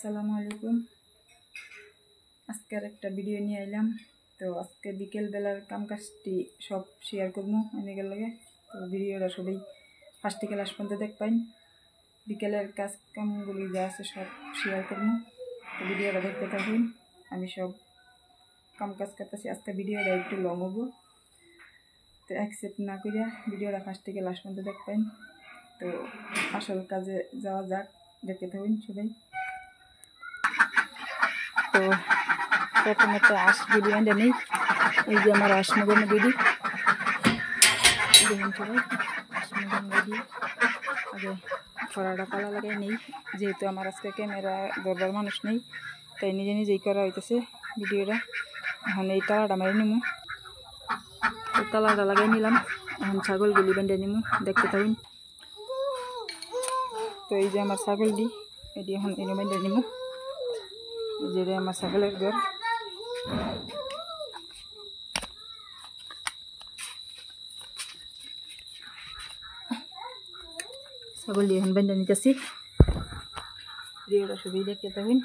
আসসালামু আলাইকুম। আজকের একটা ভিডিও নিয়ে আইলাম। তো আজকে বিকেল বেলার কাম কাজটি সব শেয়ার করবো অনেকের লগে। তো ভিডিওটা সবাই ফার্স্ট থেকে লাস্ট পর্যন্ত দেখবেন। বিকেলের কাজ কামগুলি যা আছে সব শেয়ার করবো। তো ভিডিওটা দেখতে থাকুন। আমি সব কাম কাজ করতেছি। আজকে ভিডিওটা একটু লং হবো, তো অ্যাকসেপ্ট না করিয়া ভিডিওটা ফার্স্ট থেকে লাস্ট পর্যন্ত দেখবেন। তো আসল কাজে যাওয়া যাক, দেখতে থাকুন সবাই। তো প্রথমে তো আঁশ গুলি এনে নেই। এই যে আমার আঁশ মুগের গুলি দেখুন সবাই, আঁশ মুগের গুলি আগে খড়াটা পালা লাগাই নেই, যেহেতু আমার আজকে ক্যামেরা ধরবার মানুষ নেই, তাই নিজে নিজেই করা হইতেছে ভিডিওটা। এখন এই তালাটা মারি নিমু, এই তালাটা লাগাই নিলাম। এখন ছাগলগুলি বেঁধে নিমু, দেখতে থাকুন। তো এই যে আমার ছাগলটি, এটি এখন এনে বেঁধে নিমু। এই যে আমার ছাগলের ঘর। ছাগলটি এখন বেঁধে নিতেছি। ভিডিওটা সবই দেখতে থাকুন।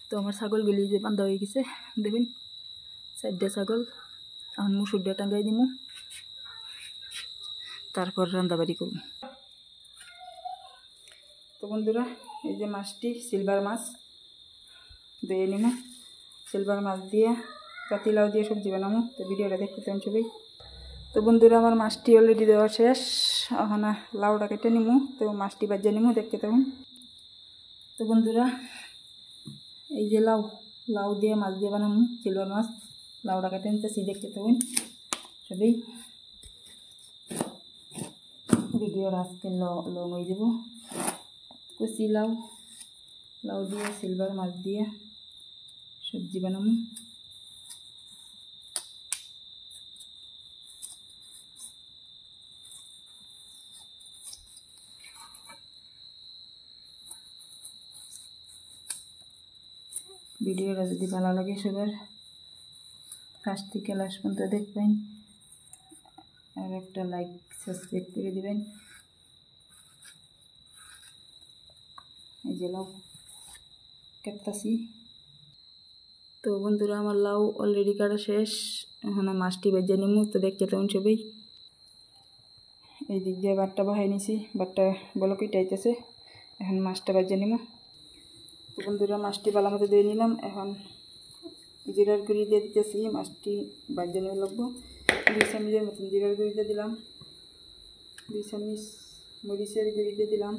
তো আমার ছাগলগুলি যে বান্ধা হয়ে গেছে দেখুন, চারটে ছাগল। এখন মুসুরটা টাঙ্গাই দিমু, তারপর রান্দাবাড়ি করব। তো বন্ধুরা, এই যে মাছটি সিলভার মাছ দিয়ে নিমু। সিলভার মাছ দিয়ে পাতিলাও দিয়ে সবজি বানাবো। তো ভিডিওটা দেখতে চান সবাই। তো বন্ধুরা, আমার মাছটি অলরেডি দেওয়া শেষ। এখন লাউটা কেটে নিমু। তো মাছটি বাজিয়ে নিমু, দেখতে থাকুন। তো বন্ধুরা, এই যে লাউ দিয়ে মাছ দিয়ে বানাবো সিলভার মাছ। লাউটা কেটে নিতেছি, দেখতে থাকুন সবাই। ভিডিওর আজকে লং হয়ে যাব। কচি লাউ দিয়ে সিলভার মাছ দিয়ে সবজি বানাবো। ভিডিওটা যদি ভালো লাগে সবার ফার্স্ট থেকে লাস্ট পর্যন্ত দেখবেন, আর একটা লাইক সাবস্ক্রাইব করে দিবেন। এই যে লাউ কাটতাছি। তো বন্ধুরা, আমার লাউ অলরেডি কাটা শেষ। এখন মাছটি ভেজে নিমু। তো দেখতে তেমন সবাই। এই দিক দিয়ে বাটটা বাহাই নিছি, বাটটা বলো কেটাইতেছে। এখন মাছটা ভেজে নিমু। তো বন্ধুরা, মাছটি ভালো মতো দিয়ে নিলাম। এখন জিরার গুঁড়ি দিয়ে দিতেছি। মাছটি ভেজে নিয়ে লাগবো। 2 চামচের মতন জিরার গুঁড়ি দিয়ে দিলাম। 2 চামচ মরিচের গুঁড়ি দিয়ে দিলাম,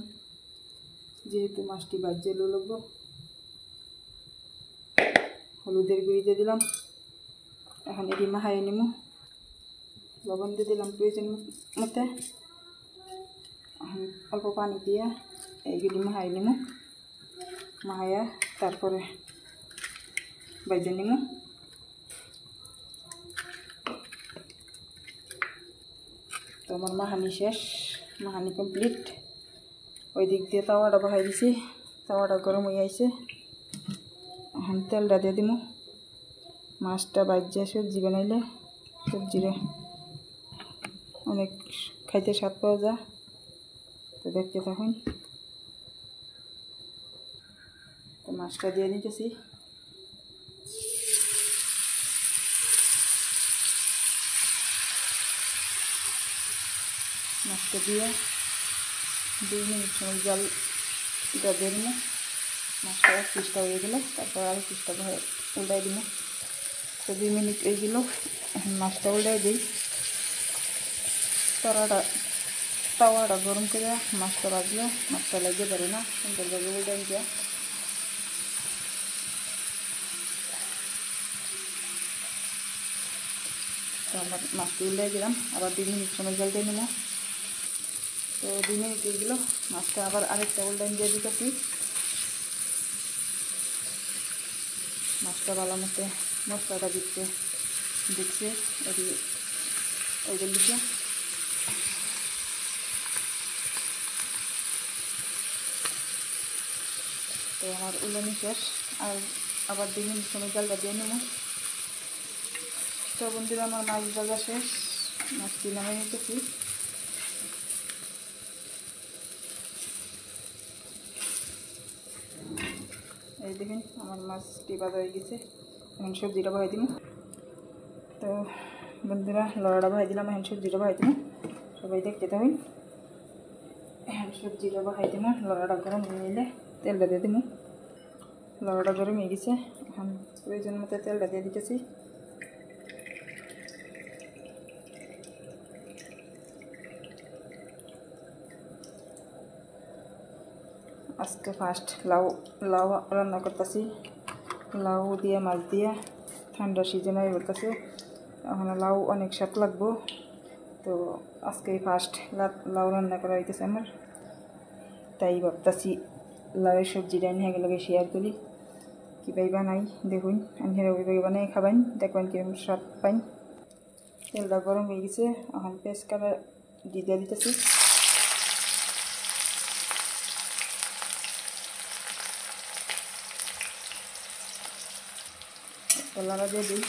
যেহেতু মাছটি ভেজে লাগবো। হলুদের গুঁড়ি দিয়ে দিলাম। এখন এটি মাখাই নিমু। লবণ দিয়ে দিলাম প্রয়োজন মতে। অল্প পানি দিয়ে এইগুলি মাখাই নিমু। মাখাইয়া তারপরে ভেজে নিমু। তো আমার মাখানি শেষ, মাখানি কমপ্লিট। ওই দিক দিয়ে তাওয়াটা বসাই দিছি। তাওয়াটা গরম হয়ে আইছে। এখন তেলটা দিয়ে দিমু। মাছটা ভাজিয়ে সবজি বানাইলে সবজিরে অনেক খাইতে স্বাদ পাওয়া যায়। তো দেখতে থাকুন। তো মাছটা দিয়ে দিতেছি। মাছটা দিয়ে 2 মিনিট সময় জলটা দিয়ে দিব। মাছটা 1 পিসটা হয়ে গেলে তারপর আরও পিসটা উল্টাই দিব। তো 2 মিনিট হয়ে গেল। এখন মাছটা উল্টাই দিই। তাওয়াটা গরম করে মাছটা ভাজলে মাছটা লাগিয়ে পারে না, সুন্দরভাবে উল্টাই দেওয়া। তো আমার মাছটি উল্টাই দিলাম। আবার 2 মিনিট সময় জল দিয়ে নেব। তো 2 মিনিট হয়ে গেল। মাছটা আবার আরেকটা উল্টাই দিয়ে দিতেছি। মাছটা ভালো মতো মশলাটা দিচ্ছে ওইটার দিকে। তো আমার উলানি শেষ, আর আবার 2 মিনিট সময় জালটা দিয়ে নেব। তো বন্ধুরা আমার মাছ ভাজা শেষ, মাছটি নামিয়ে নিতেছি। এই দেখুন আমার মাছটি ভাজা হয়ে গেছে, এখন সবজিটা বহাই দিব। তো বন্ধুরা লড়াটা বহাই দিলাম, এখন সবজিটা বহাই দিব। সবাই দেখতে থাকুন। এখন সবজিটা বহাই দিব, লড়াটা গরম হয়ে নিলে তেলটা দিয়ে দিব। লড়াটা গরম হয়ে গেছে, এখন প্রয়োজন মতো তেলটা দিয়ে দিতেছি। আজকে ফার্স্ট লাউ রান্না করতেছি। লাউ দিয়ে মাছ দিয়ে ঠান্ডা সিজনে করতেছে, এখন লাউ অনেক স্বাদ লাগবো। তো আজকে ফার্স্ট লাউ রান্না করা হইতেছে আমার, তাই ভাবতেছি লাউয়ের সবজিটা নিয়ে গেলে শেয়ার করি, কীভাবে বানাই দেখুন। আমি ওইভাবে বানাই খাবেন, দেখবেন কীরকম স্বাদ পাইন। তেলটা গরম হয়ে গেছে, এখন পেঁয়াজ কাটা দিয়ে দিতেছি। লাড়া দিয়ে দিই।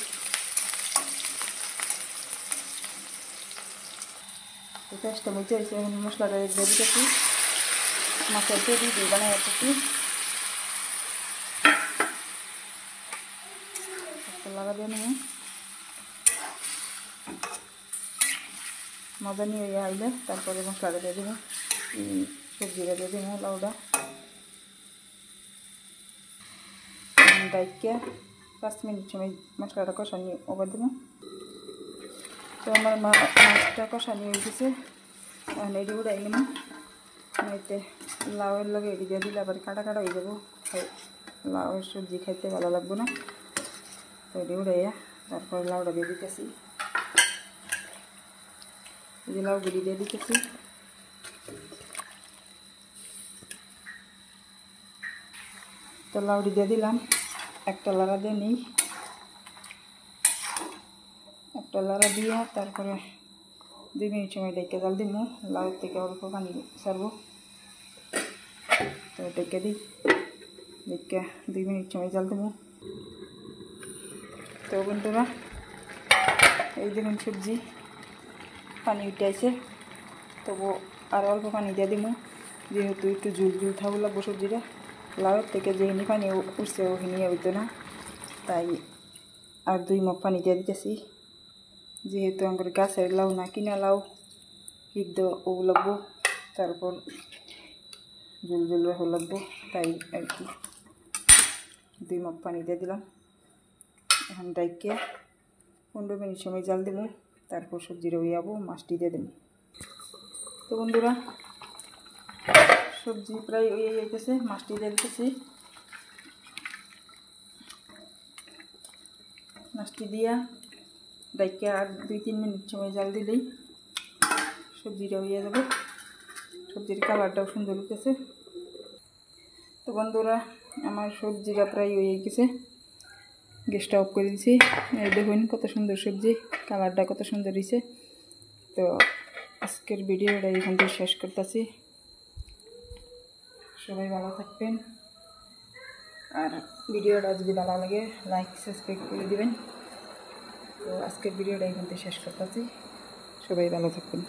তো পেঁয়াজটা মুছে এসে এখন মশলাটা দিয়ে দিতেছি। মাছের পেঁয়াজ দিয়ে বানাই দিতেছি। লাড়া দিয়ে নেব, মজা নিয়ে আইলে তারপরে মশলাটা দিয়ে দেবো, সবজিটা দিয়ে দেবো। লাউটা ডাইকে 5 মিনিট সময় মশলাটা কষানি ওভার দেবো। তো আমার মাছটা কষানি হয়ে গেছে, এখন এটি উড়াই নেব। এতে লাউয়ের লগে এটি দিয়ে দিলে আবার কাটা কাটা হয়ে যাবো, লাউয়ের সবজি খাইতে ভালো লাগবে না। তো এটি উড়াইয়া তারপরে লাউটা দিয়ে দিতেছি। এই যে লাউগুলি দিয়ে দিতেছি। তো লাউটি দিয়ে দিলাম, একটা লাড়া দিয়ে নিই। একটা লাড়া দিয়ে তারপরে 2 মিনিট সময় ডেকে জাল দিব। লাউ থেকে অল্প পানি ছাড়বো, তো ডেকে দিই। ডেকে 2 মিনিট সময় জাল দেবো। তো বন্ধুরা এই দেখুন সবজি পানি উঠে আসে, তবু আর অল্প পানি দিয়ে দিব, যেহেতু একটু ঝুল ঝুল থাকবো লাগবো সবজিটা। লাউয়ের থেকে যেখানে পানি উঠছে ওখানে হইতো না, তাই আর 2 মগ পানি দিয়ে দিতেছি। যেহেতু আমার গাছের লাউ না, কিনা লাউ, সিদ্ধ ও লাগবো, তারপর ঝুল ঝুল রাখা লাগবো, তাই আর কি 2 মগ পানি দিয়ে দিলাম। এখন ডাইকে 15 মিনিট সময় জাল দেবো, তারপর সবজিটা হয়ে যাবো, মাছটি দিয়ে দেবো। তো বন্ধুরা সবজি প্রায় হয়ে যাইতেছে, মাছটি দিয়ে দিতেছি। মাছটি দিয়া ডাইকে আর 2-3 মিনিট সময় জাল দিলেই সবজিটা হয়ে যাবে। সবজির কালারটাও সুন্দর হইতেছে। তো বন্ধুরা আমার সবজিটা প্রায় হয়ে গেছে, গ্যাসটা অফ করে দিয়েছি। এই দেখুন কত সুন্দর সবজি, কালারটা কত সুন্দর হয়েছে। তো আজকের ভিডিওটা এখান থেকে শেষ করতেছি। সবাই ভালো থাকবেন, আর ভিডিওটা যদি ভালো লাগে লাইক সাবস্ক্রাইব করে দিবেন। তো আজকের ভিডিওটা এখান থেকে শেষ করতেছি। সবাই ভালো থাকবেন।